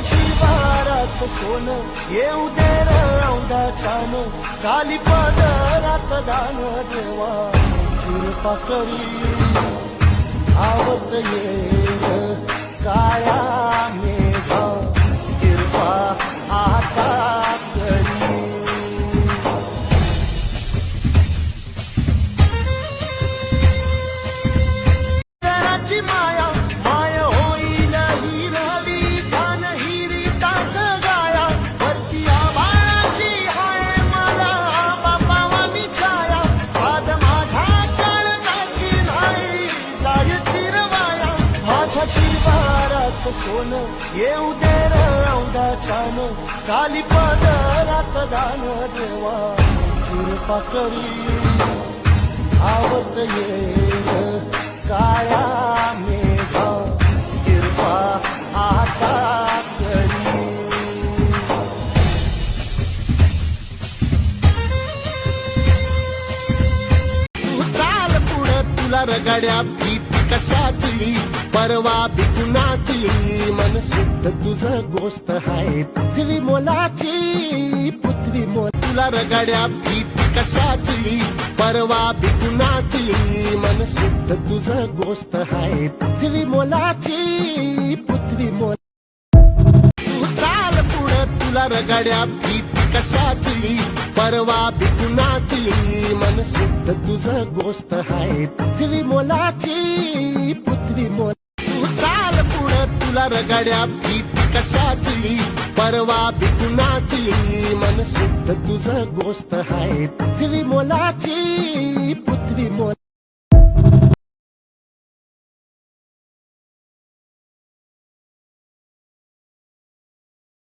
माझ्याची वाराचं सोनं येऊ दे रौदाच्यान काली पदरात दान देवा कृपा करी आवत येईल काळ्या मेघा कृपा आता करी घराची माया माय होईल ही रवी गान हिरी ताच गाया वरती आभाळाची हाय मला बापावानी छाया साध माझ्या काळजाची नाही जाय चिरवाया माझ्याची वाराचं सोनं येऊ दे रौदाच्यान काली पदरात दान देवा कृपा करी आवत येईल काळ्या मेघा कृपा आता करी तू चाल पुढं तुला रगड्या भीती कशाची परवा बिकुनाची मन शुद्ध तुझं गोष्ट हाय पृथ्वी मोलाची पृथ्वी मोल तुला रगड्या भीती कशाची परवा बिकुनाची मन शुद्ध तुझं गोष्ट हाय पृथ्वी मोलाची पृथ्वी मोल तू चाल पुढं तुला रगड्या भीती कशाची परवा बिकुनाची मन शुद्ध तुझं गोष्ट हाय पृथ्वी मोलाची पृथ्वी मोल तू चाल पुढं तुला रगड्या भीती कशाची परवा बिकुनाची मन शुद्ध तुझं गोष्ट हाय पृथ्वी मोलाची पृथ्वी मोल